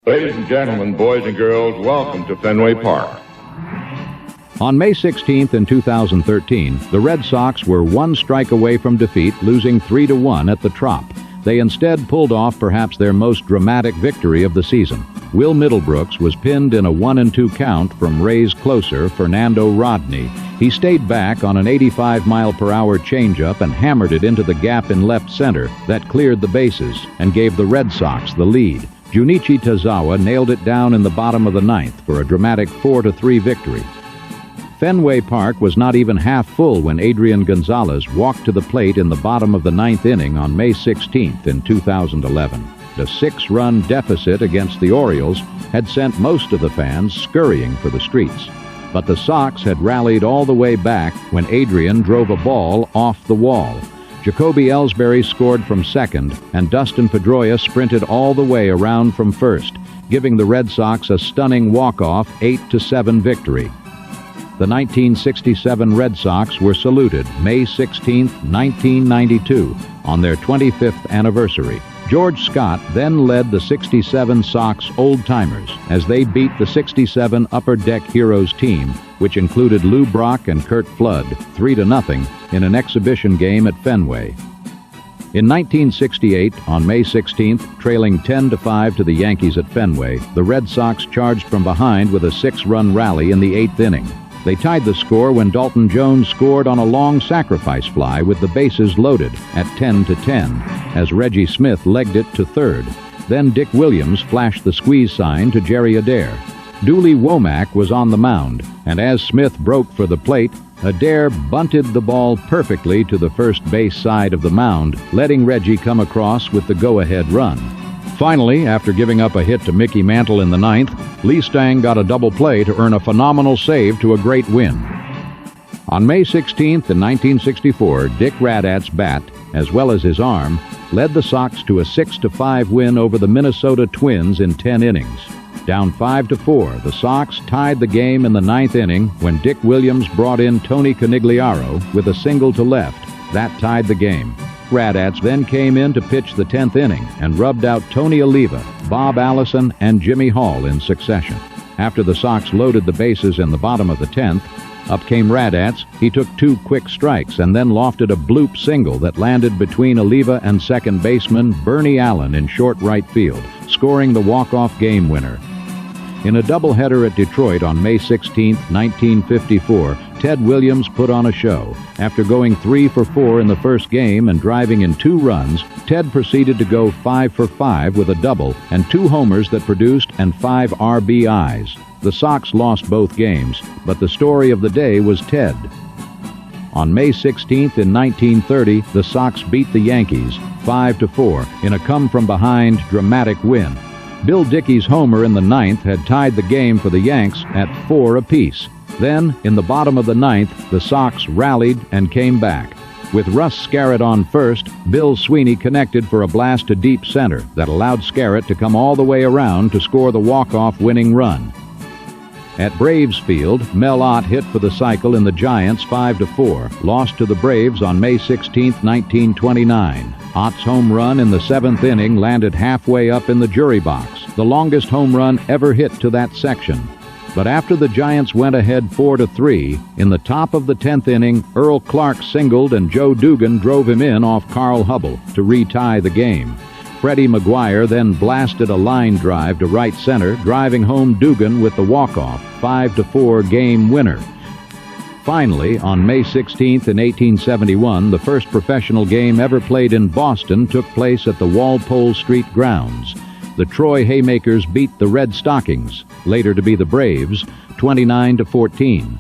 Ladies and gentlemen, boys and girls, welcome to Fenway Park. On May 16th in 2013, the Red Sox were one strike away from defeat, losing 3-1 at the Trop. They instead pulled off perhaps their most dramatic victory of the season. Will Middlebrooks was pinned in a 1-2 count from Rays closer Fernando Rodney. He stayed back on an 85-mile-per-hour changeup and hammered it into the gap in left center that cleared the bases and gave the Red Sox the lead. Junichi Tazawa nailed it down in the bottom of the ninth for a dramatic 4-3 victory. Fenway Park was not even half full when Adrian Gonzalez walked to the plate in the bottom of the ninth inning on May 16th in 2011. The 6-run deficit against the Orioles had sent most of the fans scurrying for the streets. But the Sox had rallied all the way back when Adrian drove a ball off the wall. Jacoby Ellsbury scored from second, and Dustin Pedroia sprinted all the way around from first, giving the Red Sox a stunning walk-off 8-7 victory. The 1967 Red Sox were saluted May 16, 1992, on their 25th anniversary. George Scott then led the 67 Sox old-timers as they beat the 67 Upper Deck Heroes team, which included Lou Brock and Curt Flood, 3-0 in an exhibition game at Fenway. In 1968, on May 16th, trailing 10-5 to the Yankees at Fenway, the Red Sox charged from behind with a 6-run rally in the 8th inning. They tied the score when Dalton Jones scored on a long sacrifice fly with the bases loaded at 10-10 as Reggie Smith legged it to third. Then Dick Williams flashed the squeeze sign to Jerry Adair. Dooley Womack was on the mound, and as Smith broke for the plate, Adair bunted the ball perfectly to the first base side of the mound, letting Reggie come across with the go-ahead run. Finally, after giving up a hit to Mickey Mantle in the ninth, Lee Stang got a double play to earn a phenomenal save to a great win. On May 16th in 1964, Dick Radat's bat, as well as his arm, led the Sox to a 6-5 win over the Minnesota Twins in 10 innings. Down 5-4, the Sox tied the game in the ninth inning when Dick Williams brought in Tony Conigliaro with a single to left. That tied the game. Radatz then came in to pitch the 10th inning and rubbed out Tony Oliva, Bob Allison, and Jimmy Hall in succession. After the Sox loaded the bases in the bottom of the 10th, up came Radatz. He took 2 quick strikes and then lofted a bloop single that landed between Oliva and second baseman Bernie Allen in short right field, scoring the walk-off game winner. In a doubleheader at Detroit on May 16, 1954, Ted Williams put on a show. After going 3 for 4 in the first game and driving in 2 runs, Ted proceeded to go 5 for 5 with a double and 2 homers that produced and 5 RBIs. The Sox lost both games, but the story of the day was Ted. On May 16th in 1930, the Sox beat the Yankees 5-4 in a come-from-behind dramatic win. Bill Dickey's homer in the ninth had tied the game for the Yanks at 4 apiece. Then, in the bottom of the ninth, the Sox rallied and came back. With Russ Scarrett on first, Bill Sweeney connected for a blast to deep center that allowed Scarrett to come all the way around to score the walk-off winning run. At Braves Field, Mel Ott hit for the cycle in the Giants 5-4, lost to the Braves on May 16, 1929. Ott's home run in the 7th inning landed halfway up in the jury box, the longest home run ever hit to that section. But after the Giants went ahead 4-3, in the top of the 10th inning, Earl Clark singled and Joe Dugan drove him in off Carl Hubble to retie the game. Freddie McGuire then blasted a line drive to right center, driving home Dugan with the walk-off 5-4 game winner. Finally, on May 16th in 1871, the first professional game ever played in Boston took place at the Walpole Street grounds. The Troy Haymakers beat the Red Stockings, later to be the Braves, 29-14.